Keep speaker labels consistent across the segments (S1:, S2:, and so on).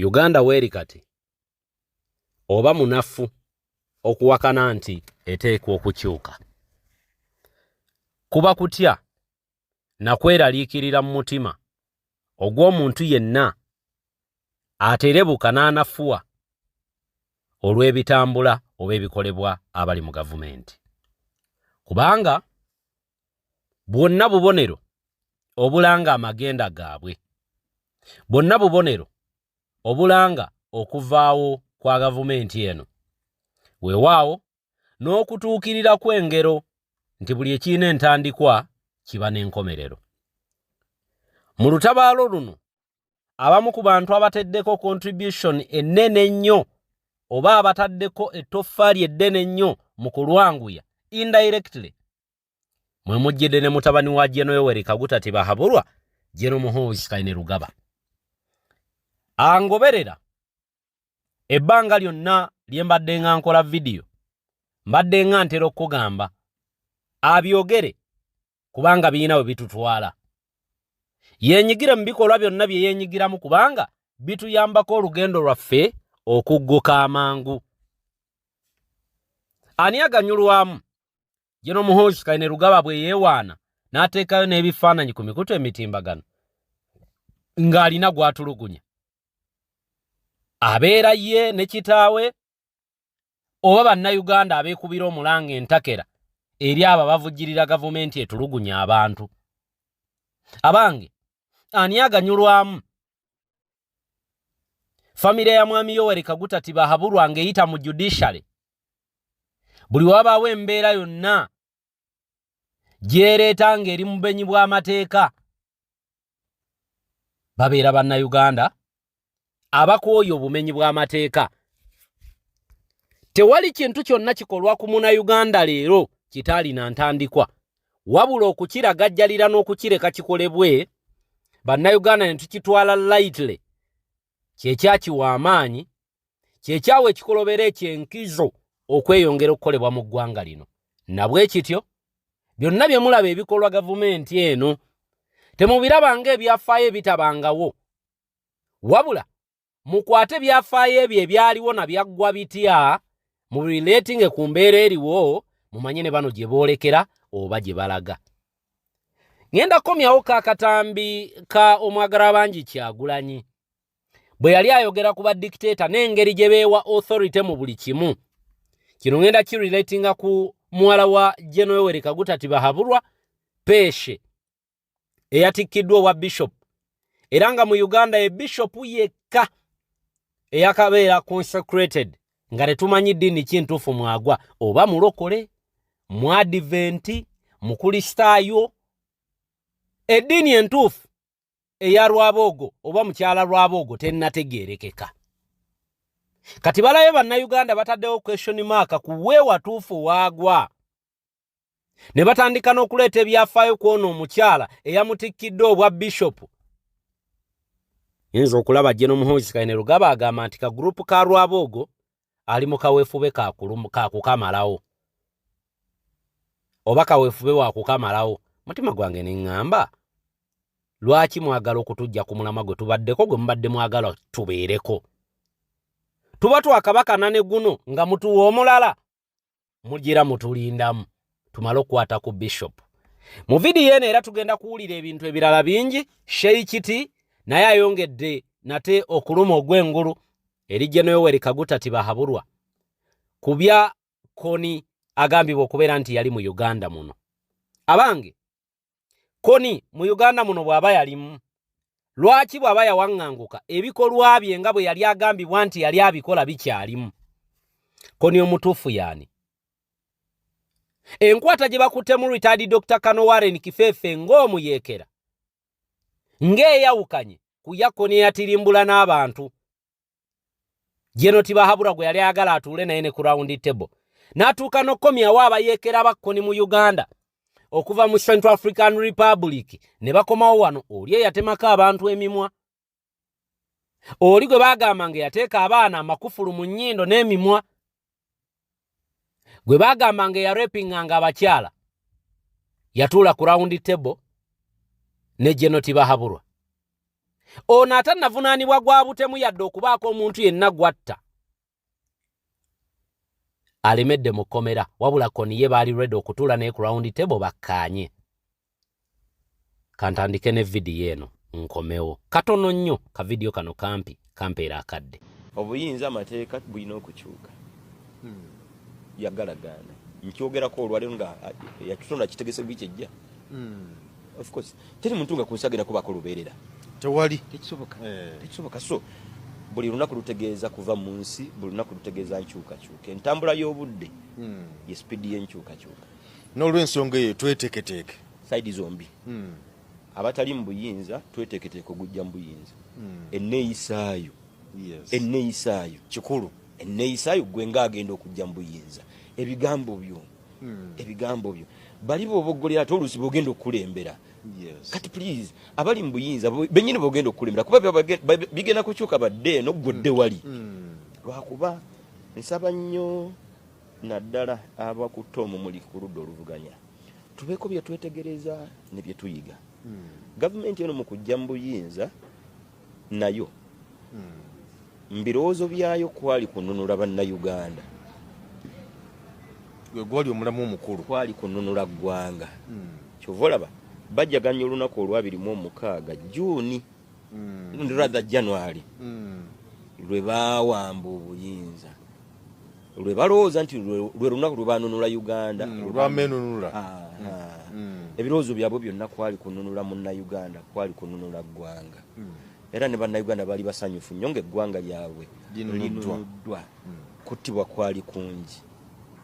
S1: Uganda weeri kati oba munafu okuwakana nti eteekwa okukyuka. Kuba kutya na kweraliikirira mu mutima ogw'omuntu yenna aterebuka n'anafuwa olw'ebitambula oba ebikolebwa abali mu gavumenti. Kubanga bwonna bubonero obulanga amagenda gaabwe, bwonna bubonero obulanga okuvaawo kwa gavumenti eno, weewaawo n'okutuukirira kw'engero nti buli ekiina entandikwa kiba n'enkomerero. Mu lutabaalo luno abamu ku bantu abateddeko contribution ennene ennyo oba abataddeko ettoffaali eddene ennyo mu kulwanguya indirectly mwe mujjidde ne mutabani wa Gen. Kaguta Bahabulwa, Gen.Muhoozi Kainerugaba. Angoberera ebbanga lyonna lye mbadde nga nkola vidiyo mbadde nga ntera okugamba abyogere kubanga birina we bitutwala. Yeenyigire mu bikolwa byonna bye yeenyigiramu kubanga bituyambako olugendo lwaffe okugguka amangu. Ani aganyulwamu Gen.Muhoozi Kainerugaba bwe yeewaana n'ateekayo n'ebifaananyi ku mikutu emitimbagano ng'alina gw'atulugunya? Abeera ye ne kitaawe oba bannayuganda abeekubira omulanga entakera eri abo abavujjirira gavumenti etulugunya abantu? Abange, ani aganyulwamu? Famire ya mwami Yoweri Kaguta Bahabulwa ng'eyita mu judiciary buli wabaawo embeera yonna gyereeta ng'eri mu bubenyi bw'amateeka, babeera bannayuganda abakooye obumenyi bw'amateeka. Tewali kintu kyonna kikolwa ku munnayuganda leero kitaalina ntandikwa, wabula okukiragajjalira n'okukireka kikolebwe bannayuganda ne tukitwala lightly kyekyakiwa amaanyi, kyekyawa ekikolobera ekyenkizo okweyongera okukolebwa mu ggwanga lino. Nabwe kityo byonna bye mulaba ebikolwa gavumenti eno temubiraba ng'ebyafaayo ebitabangawo, wabula mukwate ebyafaayo ebyo ebyaliwo na byaggwa bitya mu relating ku mbeera eriwo, mumanye ne bano gye boolekera oba gye balaga. Ngenda komyawo kaakatambi ka omwagala bangi Kyagulanyi bwe yali ayogera ku badictator n'engeri gye beewa authority mu buli kimu. Kino ngenda kirelatinga ku muwala wa Gen. Yoweri Kaguta Bahabulwa, Peshe, eyatikkiddwa owa bishop, era nga mu Uganda bishop yekka eyakabeera consecrated nga tetumanyi ddiini kintuufu mwagwa, oba mulokole, mwadiventi, mukristaayo, eddiini entuufu eya Lwaboogo oba mukyala Lwaboogo tennategeerekeka. Kati balabe bannayuganda bataddewo question mark ku we watuufu waagwa, ne batandika n'okuleeta ebyafaayo kw'ono omukyala eyamutikkidde obwa bishop. Yinza okulaba Gen.Muhoozi Kainerugaba agamba nti ka group ka Lwaboogo ali mu kaweefube ka kukamalawo, oba kaweefube wa kukamalawo. Mutima gwange ne ŋŋamba, lwaki mwagala okutujja ku mulamwa gwe tubaddeko gwe mubadde mwagala tubeereko? Tuba twakabakana ne guno nga mutuwa omulala, mugira mutulindamu tumale okukwata ku bishop. Mu vidiyo eno era tugenda kuwulira ebintu ebirala bingi. Sheikiti naye ayongedde nate okuluma ogw'engulu eri Gen. Yoweri Kaguta Bahabulwa ku bya Koni agambibwa okubeera nti yali mu Uganda muno. Abange, Koni mu Uganda muno bw'aba yalimu, lwaki bw'aba yawaŋŋanguka ebikolwa bye nga bwe yali agambibwa nti yali abikola bikyalimu? Koni omutuufu yaani? Enkwata gye bakuttemu retired Dr. Kano Warren Kifeefe ng'omuyeekera ng'eyawukanye ku ya Koni eyatirimbula n'abantu. Gen. Bahabulwa gwe yali ayagala atuule naye ne ku round table, n'atuuka n'okkomyawo abayeekera ba Koni mu Uganda okuva mu Central African Republic ne bakomawo wano. Oli eyatemako abantu emimwa, oli gwe baagamba nga yateeka abaana amakufulu mu nnyindo n'emimwa, gwe baagamba nga yarepinganga abakyala, yatuula ku round table ne Gen. Bahabulwa. ono atannavunaanibwa gwa butemu yadde okubaako omuntu yenna gwatta alemedde mu kkomera wabula koniye baali ready okutuula ne ku round table bakkaanye. Kantandike ne vidiyo eno nkomewo katono nnyo ka vidiyo kano kampeera akadde.
S2: Obuyinza amateeka bulina okukyuka. Yagalagana nkyogerako olwaleero nga yakitonda kitegese bwikijja. Of course teri muntu nga kunsagera kuba kolubeerera
S3: tewali
S2: tekisoboka. So buli lunaku lutegeeza kuva mu nsi, buli lunaku lutegeeza nkyukakyuka. Entambula y'obudde ye speed y'enkyukakyuka.
S3: N'olw'ensonga eyo tweteeketeeke
S2: saidi zombi. Abatali mu buyinza tweteeketeeke okujja mu buyinza. Enneeyisaayo enneeyisaayo
S3: kikulu.
S2: Enneeyisaayo gwe ng'agenda okujja mu buyinza. Ebigambo byo bali boboggolera ate oluusi bogenda okukulembera. Kati please abali mu buyinza bennyini bogenda okukulembera kuba bigenda kukyuka badde no godde wali. Lwakuba nsaba nnyo naddala abakutte omumuli ku ludda oluvuganya tubeeko bye twetegereza ne bye tuyiga. Gavumenti eno mu kujja mu buyinza nayo mbirowoozo byayo kwali kununula bannayuganda.
S3: Gwali omulamu omukulu
S2: kwali kununula ggwanga. Kyova olaba bajjaganya olunaku olw'26 Juuni rather January lwe baawamba obuyinza, lwe balowooza nti lwe lunaku lwe baanunula Uganda
S3: lwamenunula.
S2: Ebirowoozo byabwe byonna kwali kununula munnayuganda, kwali kununula ggwanga. Era ne bannayuganda baali basanyufu nnyo ng'eggwanga lyabwe linunuddwa. Kuttibwa kwali kungi,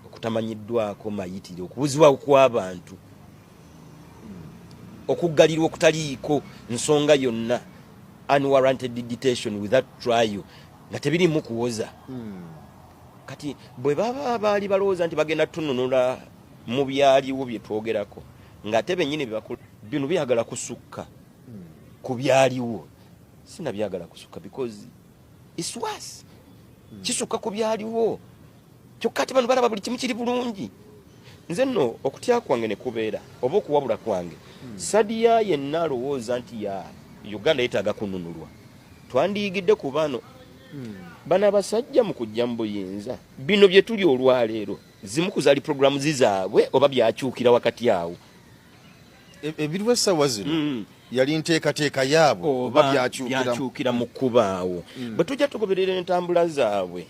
S2: okutamanyiddwako mayitire, okubuzibwawo kw'abantu, okuggalirwa okutaliiko nsonga yonna, unwarranted detention without trial, nga tebirimu kuwoza. Kati bwe baba baali balowooza nti bagenda tununula mu byaliwo bye twogerako ng'ate bennyini bino byagala kusukka ku byaliwo. Sinabyagala kusukka because it's worse. Kisukka ku byaliwo kyokka ate bano balaba buli kimu kiri bulungi. Nze nno okutya kwange ne kubeera oba okuwabula kwange Sadiya yenna alowooza nti ya Uganda yeetaaga kununulwa. Twandiyigidde ku bano bano abasajja mu kujja mu buyinza bino bye tuli olwaleero zimu kuzaali programu zizaabwe oba byakyukira wakati awo.
S3: Ebiriwo essaawa zino yali nteekateeka yaabo oba
S2: byakyukira mu kkubaawo. Bwe tujja tugoberera entambula zaabwe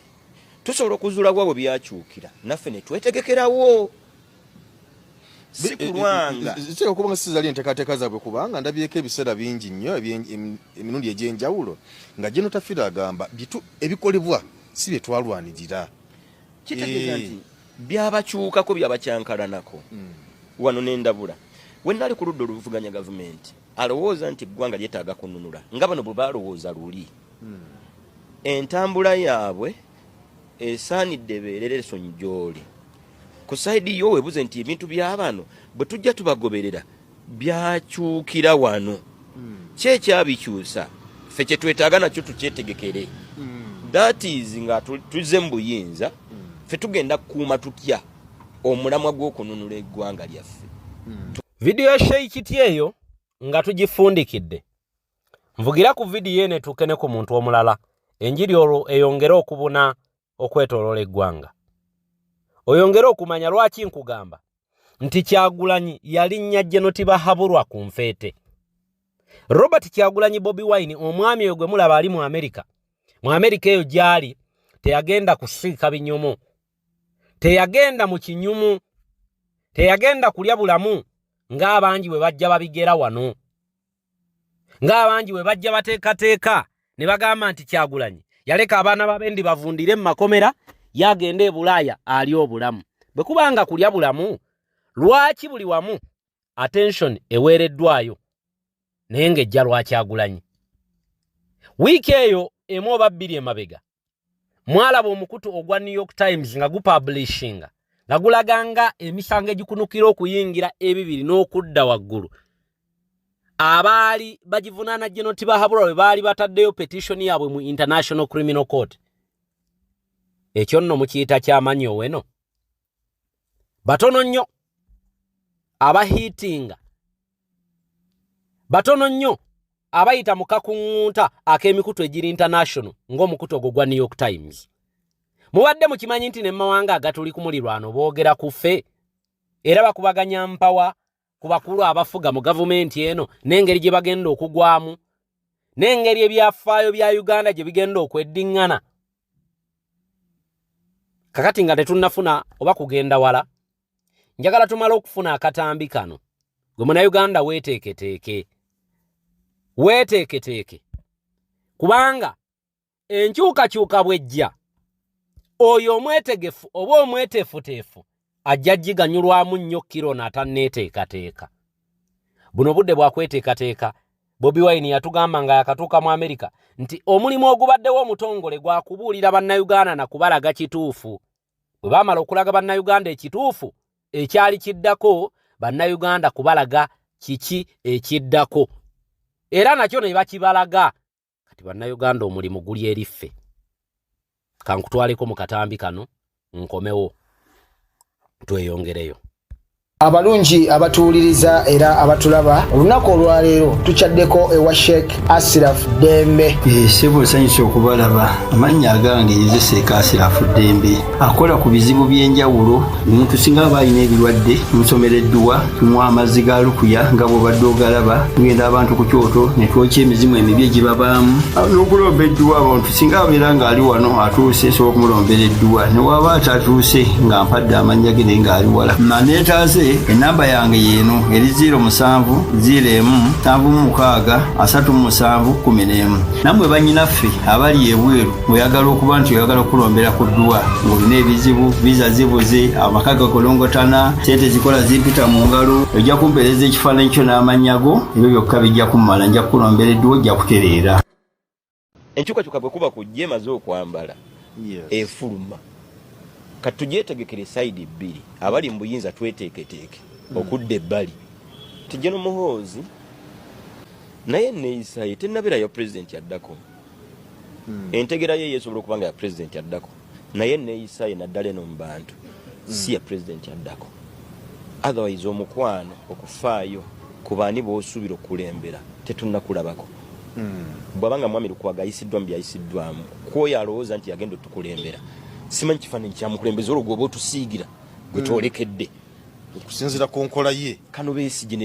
S2: tusobola okuzuula bwabwe byakyukira naffe ne twetegekerawo. Si kulwanga
S3: zitera okuba nga sizali enteekateeka zaabwe kubanga ndabyeko ebiseera bingi nnyo emirundi egy'enjawulo nga Gen. Tafira agamba ebikolebwa si bye twalwanirira.
S2: Kitegeeza nti byabakyukako byabakyankalanako. Wano n'endabula we nali ku ludda oluvuganya gavumenti alowooza nti eggwanga lyetaaga kununula nga bano bwe balowooza luli. Entambula yaabwe esaanidde ebeerere sonjoli. Ku sayidi yo webuze nti ebintu by'abano bwe tujja tubagoberera byakyukira wano. Ki ekyabikyusa? Ffe kye twetaaga nakyo tukyetegekere. That is nga tuzze mu buyinza ffe tugenda kukuuma tutya omulamwa gw'okununula eggwanga lyaffe.
S1: Vidiyo ya Sheikh eyo nga tugifundikidde. Nvugira ku vidiyo eno etuuke ne ku muntu omulala enjiri olwo eyongere okubuna okwetooloola eggwanga. Oyongere okumanya lwaki nkugamba nti Kyagulanyi yalinnya Gen. Tibahabulwa ku nfeete. Robert Kyagulanyi Bobi Wine omwami oyo gwe mulaba ali mu Amerika. Mu Amerika eyo gyali teyagenda kusiika binyomo, teyagenda mu kinyumu, teyagenda kulya bulamu ng'abangi bwe bajja babigera wano, ng'abangi bwe bajja bateekateeka ne bagamba nti Kyagulanyi yaleka abaana b'abendi bavundire mu makomera yagenda e Bulaaya ali obulamu. Bwe kubanga kulya bulamu lwaki buli wamu attention eweereddwayo naye ng'ejja lwa Kyagulanyi. Wiiki eyo emu oba bbiri emabega mwalaba omukutu ogwa New York Times nga gupublishinga nga gulaganga emisango egikunukira okuyingira ebibiri n'okudda waggulu. Abaali bagivunaana Gen. Tibahabulwa bwe baali bataddeyo petition yaabwe mu International Criminal Court. Ekyo nno mukiyita kyamanyi oweno. Batono nnyo abahiitinga, batono nnyo abayita mukakungunta ak'emikutu egiri international ng'omukutu ogwo gwa New York Times. Mubadde mukimanyi nti ne mawanga agatuli ku mulirwano boogera ku ffe era bakubaganya mpawa ku bakulu abafuga mu gavumenti eno n'engeri gye bagenda okugwamu n'engeri ebyafaayo bya Uganda gye bigenda okweddiŋŋana. Kakati nga tetunnafuna oba kugenda wala, njagala tumala okufuna akatambi kano. Gwe Munnayuganda weeteeketeeke kubanga enkyukakyuka bwejja oyo omwetegefu oba omweteefuteefu ajja giganyulwamu nnyo kiro n'atanneeteekateeka. Buno budde bwakweteekateeka Bobi Wine yatugamba nga yakatuuka mu Amerika nti omulimu ogubaddewo omutongole gwa kubuulira bannayuganda na kubalaga kituufu. Bwe baamala okulaga bannayuganda ekituufu ekyali kiddako, bannayuganda kubalaga kiki ekiddako era nakyo ne bakibalaga. Kati bannayuganda omulimu guli eriffe. Kankutwaleko mu katambi kano nkomewo tweyongereyo.
S4: Abalungi abatuuliriza era abatulaba olunaku olwaleero tukyaddeko ewa Sheikh Asiraf Dembe.
S5: Sebo nsanyusa okubalaba. Amannya agange ye Sheikh Asiraf Dembe akola ku bizibu by'enjawulo. Omuntu singa aba alina ebirwadde musomereddwa tumuwa amazzi ga lukuya nga bw'obadde ogalaba, tugenda abantu ku kyoto ne twokya emizimu emibi egibabaamu n'okulomba edduwa. Abantu singa abeera ng'ali wano atuuse sobola okumulombera edduwa, ne waba atatuuse nga mpadde amannya ge naye ng'ali wala. Naneetaaze enamba yange yeeno eri 0707363711. Nammwe bannyinaffe abali ebweru oyagala okuba nti oyagala okulombera ku dduwa ng'olina ebizibu, viza zibuze, amaka gakolongotana, sente zikola zimpita mu ngalo, ojja kumpeereza ekifaananyi kyo n'amannya go, ebyo byokka bijja kummala, nja kukulombera edduwa, ojja kutereera.
S2: Enkyukakyuka bwe kuba kujja emaze okwambala efuluma. Katugyetegekere side bbiri, abali mu buyinza tweteeketeeke okudda ebbali. Gen.Muhoozi naye neeyisa ye tennabeerayo pulezidenti yaddako. Entegera ye yeesobola okuba nga ya pulezidenti yaddako, naye neeyisa ye naddala eno mu bantu si ya pulezidenti yaddako. Otherwise omukwano okufaayo ku baani b'osuubira okulembera tetunnakulabako. Bw'abanga mwami Lukwago ayisiddwa mu byayisiddwamu, kwoyo alowooza nti yagenda otukulembera. Simanyi kifaananyi kya mukulembeze olwo gw'oba otusiigira gwe twolekedde
S3: okusinziira ku nkola ye.
S2: Kano beesige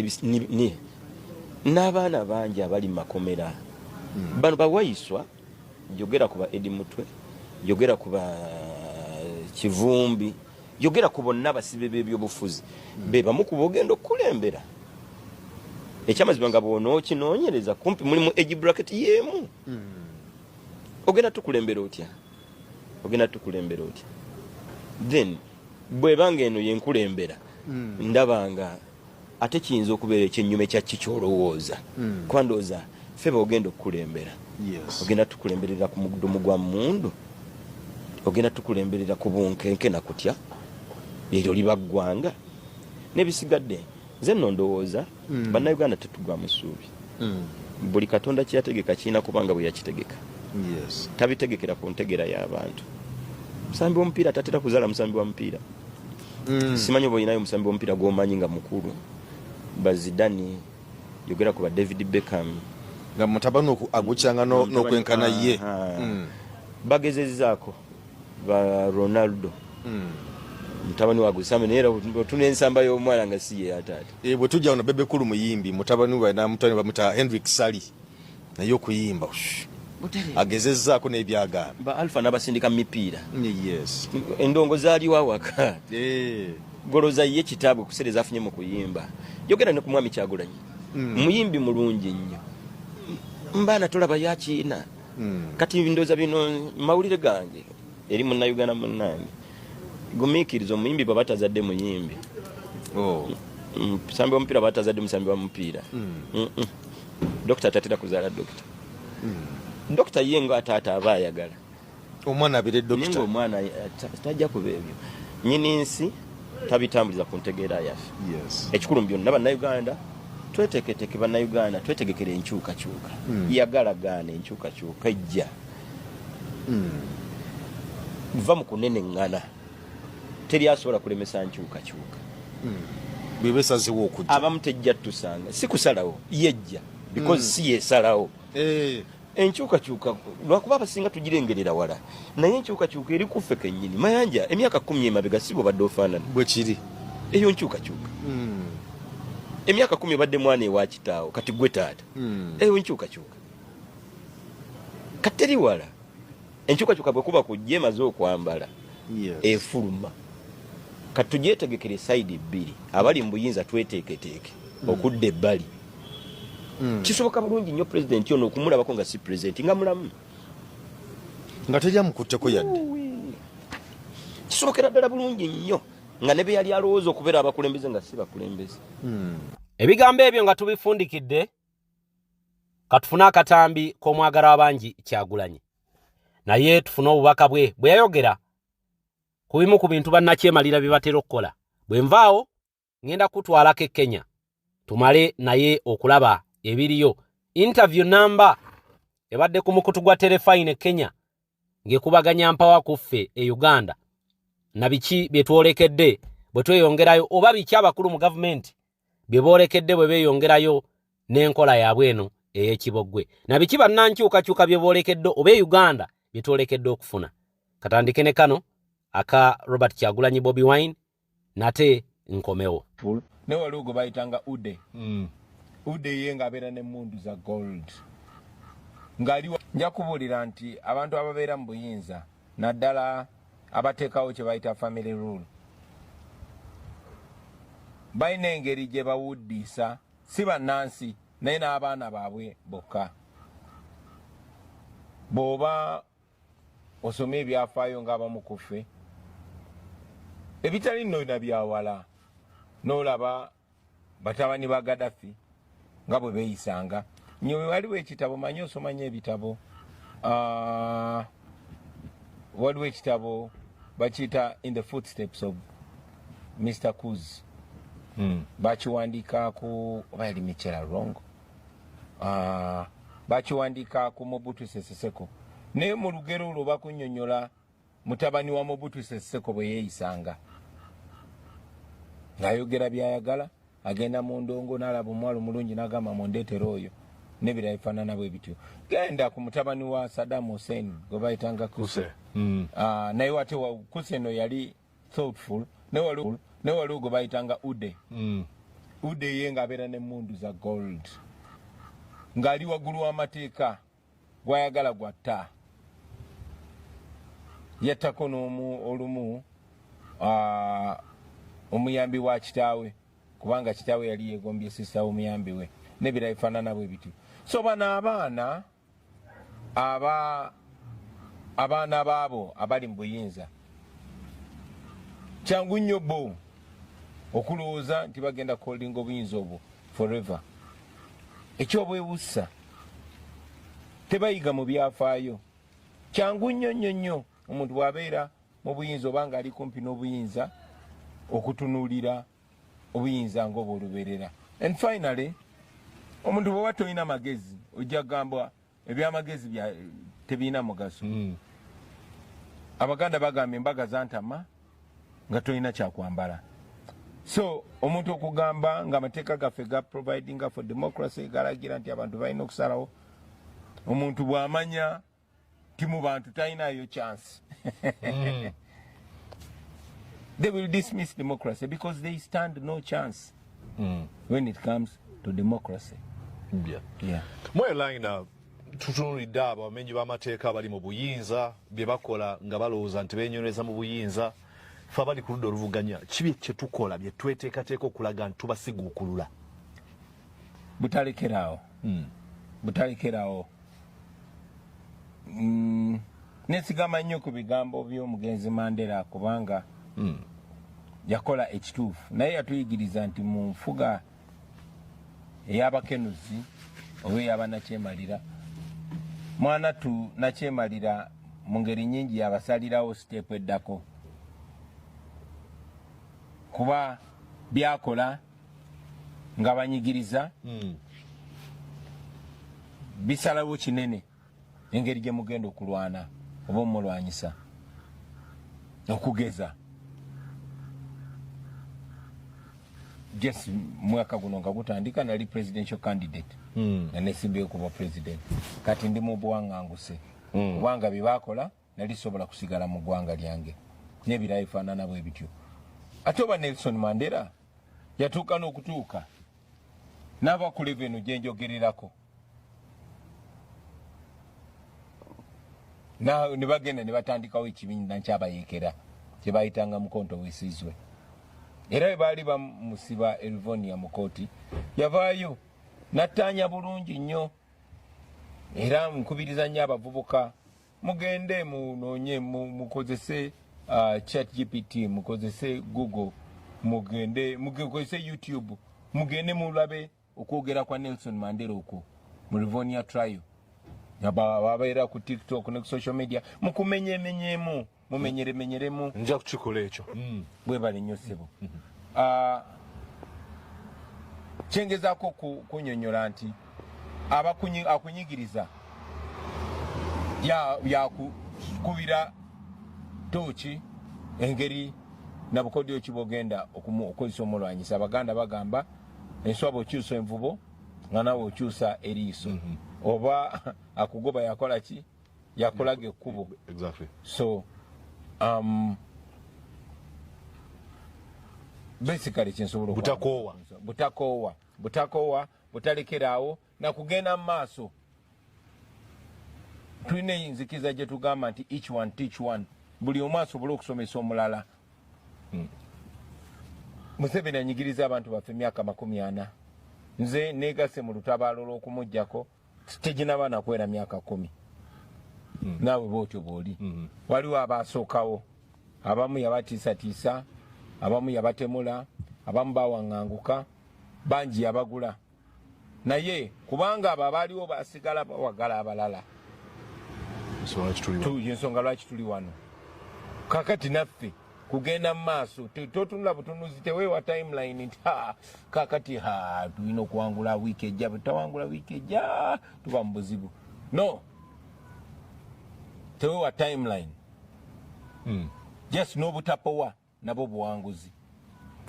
S2: n'abaana bangi abali mu makomera. Bano bawayiswa, yogera ku ba Edi Mutwe, yogera ku ba Kivumbi, yogera ku bonna abasibe b'ebyobufuzi, be bamu ku b'ogenda okukulembera. Ekyamazima nga bw'onookinoonyereza kumpi mulimu age bracket y'emu. Ogenda tukulembera otya? Then bw'ebanga eno yenkulembera ndabanga ate kiyinza okubeera ekyennyume kya kikyolowooza. Kwandooza ffe ogenda okukulembera, ogenda tukulemberera ku mugudumu gwa mmundu, ogenda tukulemberera ku bunkenke na kutya eryo liba ggwanga n'ebisigadde. Nze nno ndowooza bannayuganda tetugwa mu ssuubi. Buli Katonda kyeyategeka kirina kubanga bwe yakitegeka. Tabitegekera ku ntegera y'abantu. Musambi w'omupiira tatera kuzaala musambi wa mupiira. Simanyi oba olinayo musambi w'omupiira gw'omanyi nga mukulu. Bazidani, yogera ku ba David Beckham,
S3: nga mutabani agukyanga n'okwenkana ye.
S2: Bagezezzaako ba Ronaldo, mutabani wa Gusame, naye otuna ensamba y'omwana nga si ye ataate.
S3: Bwe tujja wano Bebe Kulu muyimbi, mutabani we namutani bamuta Hendrik Sali naye okuyimba agezezzaako n'ebyagamba.
S2: Ba Alpha n'abasindika mu mipiira. Endongo zaaliwo awaka. Goloza ye kitaabu kusereza afunye mu kuyimba. Yogera ne ku mwami Kyagulanyi. Muyimbi mulungi nnyo. Mbaana tulaba yakiina. Kati ndowooza bino mawulire gange eri munnayuganda munnange. Gumiikiriza omuyimbi bwe batazadde muyimbi. Musambi w'omupiira batazadde musambi wa mupiira. Dokita tatera kuzaala dokita. Dokita ye nga ataata aba ayagala
S3: omwana abire dokita.
S2: Ninga omwana tajja kuba ebyo. Nnyini nsi tabitambuliza ku ntegeera yaffe. Ekikulu byonna bannayuganda tweteeketeeke, bannayuganda twetegekera enkyukakyuka. Yagalagaana enkyukakyuka ejja. Va mu kuneneŋŋana. Teri asobola kulemesa nkyukakyuka.
S3: Bwe beesazeewo okujja.
S2: Abamu tejja tusanga. Si kusalawo, yejja. because si yesalawo enkyukakyuka lwakuba abasinga tugirengerera wala naye enkyukakyuka eri kuffe kennyini mayanja emyaka 10 emabega si bwe badde ofaanana
S3: bwe kiri
S2: eyo nkyukakyuka emyaka 10 badde mwana ewa kitaawo kati gwe taata eyo nkyukakyuka kateri wala enkyukakyuka bwe kuba kujja emaze okwambala efuluma kati tugyetegekere sayidi bbiri abali mu buyinza tweteeketeeke okudda ebbali kisoboka bulungi nnyo pulezidenti ono okumulabako nga si pulezidenti nga mulamu
S3: nga teryamukutteko yadde
S2: kisobokera ddala bulungi nnyo nga ne be yali alowooza okubeera abakulembeze nga si bakulembeze
S1: ebigambo ebyo nga tubifundikidde katufune akatambi k'omwagala w'abangi Kyagulanyi naye tufune obubaka bwe yayogera ku bimu ku bintu bannakyemalira bye batera okukola bwe nvaawo ngenda kutwalako e Kenya tumale naye okulaba ebiriyo interview number ebadde ku mukutu gwa telefine Kenya ngekubaganya mpawa kuffe e Uganda na biki bye twolekedde bwe tweyongerayo oba biki abakulu mu government bye boolekedde bwe beeyongerayo n'enkola yaabwe eno ey'ekibogwe na biki bannankyukakyuka bye boolekedde oba e Uganda bye twolekedde okufuna katandike ne kano aka Robert Kyagulanyi Bobi Wine nate nkomewo
S6: ne walugo bayitanga ude ude yenga abeera n'emmundu za gold ng'aliwo nja kubulira nti abantu ababeera mu buyinza naddala abateekawo kye bayita family rule balina engeri gye bawuddiisa si bannansi naye n'abaana baabwe bokka bw'oba osoma ebyafaayo ng'abamu ku ffe ebitali nno na byawala n'olaba batabani ba Gaddafi nga bwe beeyisanga nnyo waliwo ekitabo manyi osomanya ebitabo waliwo ekitabo bakiyita In the Footsteps of Mr. Kuz bakiwandiika ku oba yali Michela wrong bakiwandiika ku Mobutu Sese Seko naye mu lugero olwo bakunnyonnyola mutabani wa Mobutu Sese Seko bwe yeeyisanga ng'ayogera by'ayagala agenda mu ndongo n'alaba omwalo mulungi n'agamba mundeetera oyo n'ebirala bifaanana bwe bityo genda ku mutabani wa Saddam Hussein gwe bayitanga Kuse naye wate Kuse no yali thoughtful ne waliwo gwe bayitanga Ude Ude ye ng'abeera n'emmundu za gold ng'ali waggulu w'amateeka gw'ayagala gwatta yattako olumu omuyambi wa kitaawe kubanga kitaawe yali yeegombye sisita omuyambi we n'ebirala bifaanana bwe bityo so bano abaana baabo abali mu buyinza kyangu nnyo bo okulowooza nti bagenda kuholdinga obuyinza obwo forever ekyobwebuusa tebayiga mu byafaayo kyangu nnyo omuntu bw'abeera mu buyinza oba nga ali kumpi n'obuyinza okutunuulira obuyinza ng'oba olubeerera and finally omuntu bw'oba tolina magezi ojja gamba ebyamagezi tebiina mugaso abaganda bagamba embaga zantama nga tolina kyakwambala so omuntu okugamba ng'amateeka gaffe ga providinga for democracy galagira nti abantu balina okusalawo omuntu bw'amanya ti mu bantu talinayo chance they will dismiss democracy because they stand no chance when it comes to democracy.
S7: Mwelaina tutunulidde abamenyi b'amateeka abali mu buyinza bye bakola nga balowooza nti beenyoneza mu buyinza fe abali ku ludda oluvuganya kibi kye tukola bye tweteekateeka okulaga nti tubasiguukulula
S6: butalekerawo nesigama nnyo ku bigambo by'omugenzi Mandela kubanga yakola ekituufu naye yatuyigiriza nti mu nfuga ey'abakenuzi oba ey'abanakyemalira mwana tu nakyemalira mu ngeri nnyingi yabasalirawo siteepu eddako kuba byakola nga banyigiriza bisalawo kinene engeri gye mugenda okulwana oba omulwanyisa okugeza mwaka guno nga gutandika nali presidential candidate nga nesimbyeko kuba president kati ndi mu buwaŋŋanguse kubanga bye bakola nali sobola kusigala mu ggwanga lyange n'ebirala bifaanana bwe bityo ate oba Nelson Mandela yatuuka n'okutuuka n'aba ku level eno gye njogererako ne bagenda ne batandikawo ekibiina nkyabayeekera kye bayitanga mukonto w'esizwe era bwe baali bamusiba Elvonia mu kooti yavaayo n'attaanya bulungi nnyo era nkubiriza nnyo abavubuka mugende munoonye mukozese ChatGPT mukozese Google mukozese YouTube mugende mulabe okwogera kwa Nelson Mandela okwo mu Rivonia trial babeera ku TikTok ne ku social media mukumenyemenyemu mumenyeremenyeremu
S7: nja kukikola ekyo
S6: bwe bali nnyo ssebo kyengezaako kunyonyola nti akunyigiriza yakukubira tooki engeri nabukodyo kibogenda okukozesa omulwanyisa abaganda bagamba enswaba okyusa envubo nga nawe okyusa eriiso oba akugoba yakola ki yakulaga ekkubo so basically kyensobola butakoowa butalekeraawo nakugenda mu maaso tulina enzikiriza gye tugamba nti each one teach one buli omu asobole okusomesa omulala Museveni anyigiriza abantu baffe emyaka 40 nze negase mu lutabaalo lw'okumuggyako teginaba nakwera myaka 10 naawe bwotyo bwoli waliwo abaasookawo abamu yabatiisatiisa abamu yabatemula abamu bawaŋŋanguka bangi yabagula naye kubanga abo abaaliwo basigala bawagala abalala ensonga lwaki tuli wano kakati naffe kugenda mu maaso totunula butunuzi teweewa timeline nti kakati tulina okuwangula wiiki ejja bwetutawangula wiiki ejja tuba mu buzibu no teweewa timeline just n'obutapowa nabo buwanguzi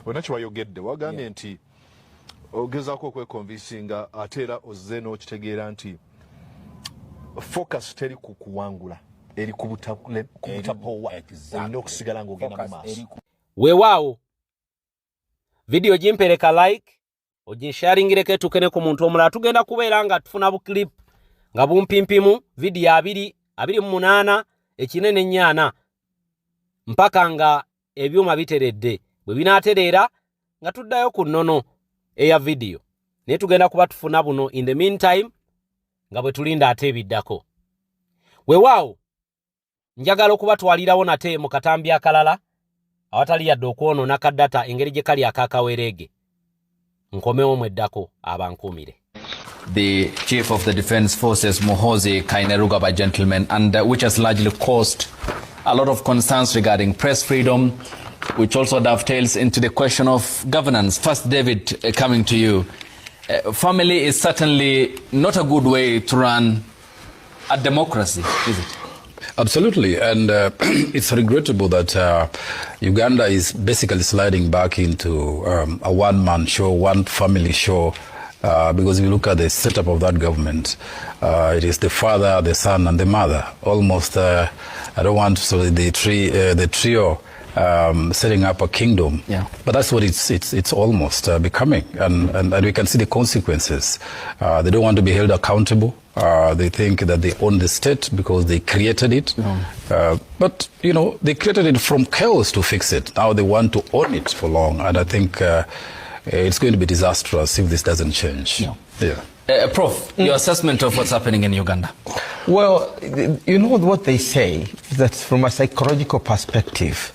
S7: wena kiwayogedde wagambye nti ogezaako okwekonvinsinga ate era ozze n'okitegeera nti focus teri ku kuwangula eri ku butapowa olina okusigala ng'ogenda mu maaso
S1: weewaawo vidiyo gimpereka like oginsharingireko etukene ku muntu omulala tugenda kubeera nga tufuna bukilip nga bumpimpimu vidiyo 28 ekinene 40 mpaka nga ebyuma biteredde bwe binaatereera nga tuddayo ku nnono eya vidiyo naye tugenda kuba tufuna buno in the meantime nga bwe tulinda ate ebiddako weewaawo njagala okubatwalirawo nate mu katambi akalala awatali yadde okwonoona ka data engeri gye kali akakawereege nkomewo mweddako abankuumire.
S8: The Chief of the Defence Forces, Muhoozi, Kainerugaba gentleman, and which has largely caused a lot of concerns regarding press freedom, which also dovetails into the question of governance. First, David, coming to you. Family is certainly not a good way to run a democracy, is it?
S9: Absolutely, and it's regrettable that Uganda is basically sliding back into a one-man show, one family show, because if you look at the setup of that government, it is the father, the son, and the mother. Almost, I don't want to say the trio setting up a kingdom, but that's what it's almost becoming, and we can see the consequences. They don't want to be held accountable. They think that they own the state because they created it, but you know, they created it from chaos to fix it. Now they want to own it for long, and I think it's going to be disastrous if this doesn't change.
S8: Prof, your assessment of what's happening in Uganda?
S10: Well, you know what they say, that from a psychological perspective,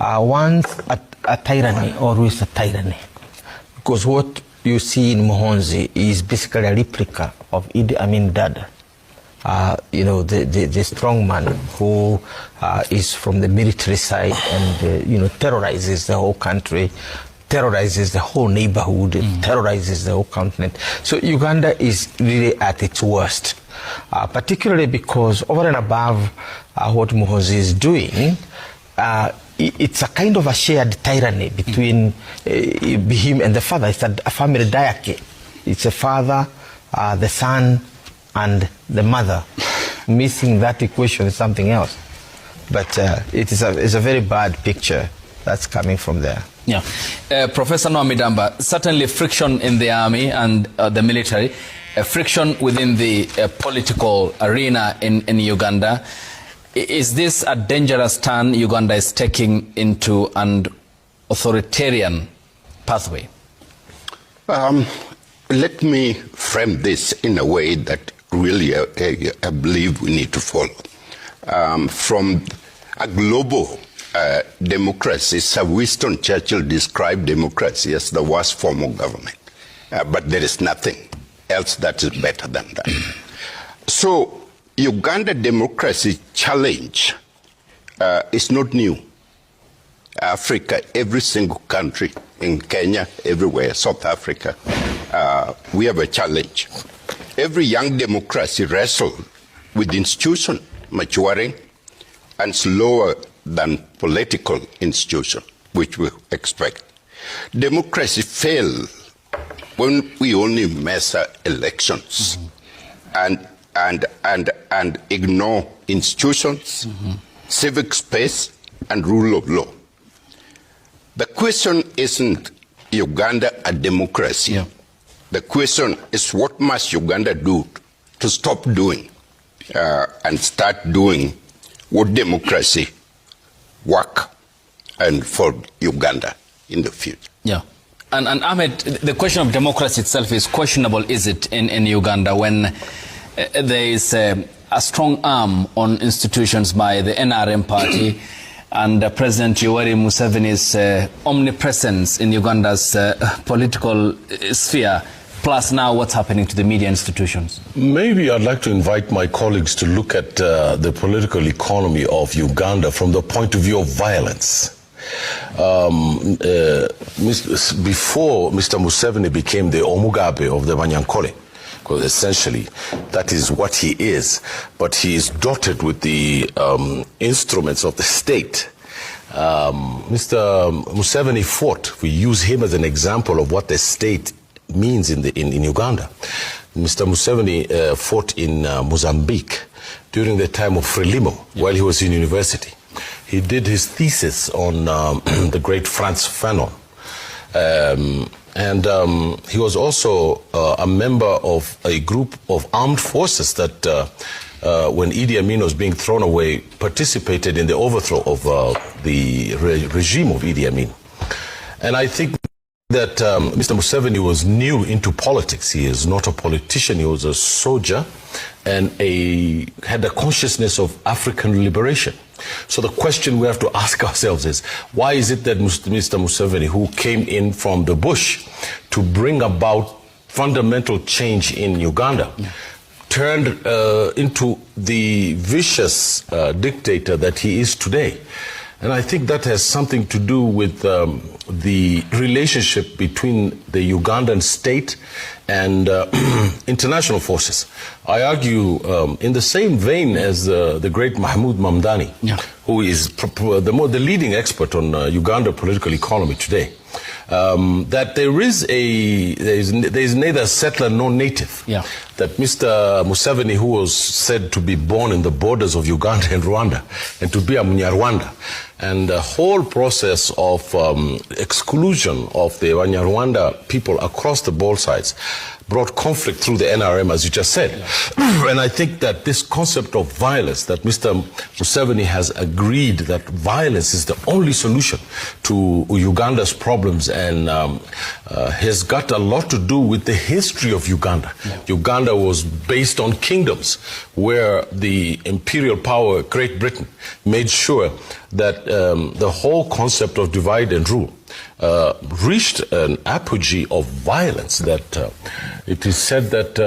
S10: once a tyranny, always a tyranny. Because what you see in Muhoozi is basically a replica of Idi Amin Dada. You know, the strong man who is from the military side and, you know, terrorizes the whole country, terrorizes the whole neighborhood, terrorizes the whole continent. So Uganda is really at its worst, particularly because over and above what Muhoozi is doing, it's a kind of a shared tyranny between him and the father. It's a family diarchy. It's a father the son and the mother. Missing that equation is something else. But it's a very bad picture that's coming from there.
S8: Yeah. Professor Noamidamba, certainly friction in the army and the military, friction within the political arena in Uganda. Is this a dangerous turn Uganda is taking into an authoritarian pathway?
S11: Let me frame this in a way that really I believe we need to follow. From a global democracy, Sir Winston Churchill described democracy as the worst form of government. But there is nothing else that is better than that. So Uganda democracy challenge is not new. Africa, every single country, in Kenya, everywhere, South Africa, we have a challenge. Every young democracy wrestles with institution maturing and slower than political institution, which we expect. Democracy fail when we only measure elections and ignore institutions, civic space, and rule of law. The question isn't Uganda a democracy. Yeah. The question is what must Uganda do to stop doing and start doing what democracy work and for Uganda in the future.
S8: Yeah. And Ahmed, the question of democracy itself is questionable, is it, in Uganda, when there is a strong arm on institutions by the NRM party and President Yoweri Museveni's omnipresence in Uganda's political sphere, plus now what's happening to the media institutions?
S12: Maybe I'd like to invite my colleagues to look at the political economy of Uganda from the point of view of violence. Before Mr. Museveni became the Omugabe of the Banyankole, because essentially that is what he is, but he is dotted with the instruments of the state. Mr. Museveni fought. We use him as an example of what the state means in Uganda. Mr. Museveni fought in Mozambique during the time of Frelimo, while he was in university. He did his thesis on the great Frantz Fanon. And he was also a member of a group of armed forces that, when Idi Amin was being thrown away, participated in the overthrow of the regime of Idi Amin. And I think that Mr. Museveni was new into politics. He is not a politician, he was a soldier and had a consciousness of African liberation. So the question we have to ask ourselves is, why is it that Mr. Museveni, who came in from the bush to bring about fundamental change in Uganda, turned into the vicious dictator that he is today? And I think that has something to do with the relationship between the Ugandan state and international forces. I argue in the same vein as the great Mahmoud Mamdani, who is the leading expert on Uganda political economy today, that there is neither settler nor native. Yeah. That Mr. Museveni, who was said to be born in the borders of Uganda and Rwanda, and to be a Munyarwanda, and the whole process of exclusion of the Banyarwanda people across the both sides brought conflict through the NRM, as you just said. Yeah. And I think that this concept of violence, that Mr. Museveni has agreed that violence is the only solution to Uganda's problems, and has got a lot to do with the history of Uganda. Yeah. Uganda was based on kingdoms where the imperial power, Great Britain, made sure that the whole concept of divide and rule reached an apogee of violence, that it is said that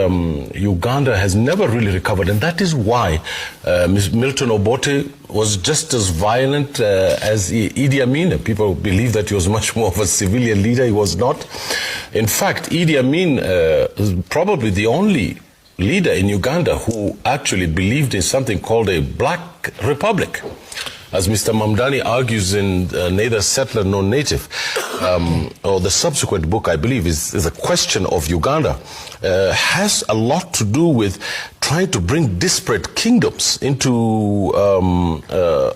S12: Uganda has never really recovered, and that is why Milton Obote was just as violent as Idi Amin. People believe that he was much more of a civilian leader. He was not. In fact, Idi Amin is probably the only leader in Uganda who actually believed in something called a black republic. as Mr. Mamdani argues in Neither Settler Nor Native, or the subsequent book, I believe, is a question of Uganda, has a lot to do with trying to bring disparate kingdoms into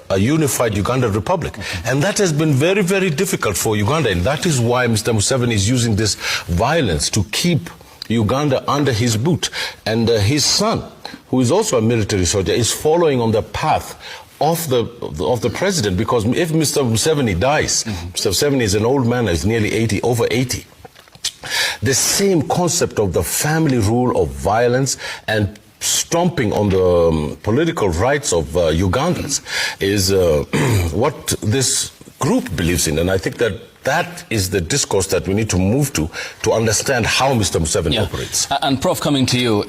S12: a unified Ugandan republic. And that has been very, very difficult for Uganda. And that is why Mr. Museveni is using this violence to keep Uganda under his boot. And his son, who is also a military soldier, is following on the path of the president, because if Mr. Museveni dies, Mr. Museveni is an old man, he's nearly 80, over 80. The same concept of the family rule of violence and stomping on the political rights of Ugandans is what this group believes in, and I think that is the discourse that we need to move to understand how Mr. Museveni operates.
S8: And Prof, coming to you.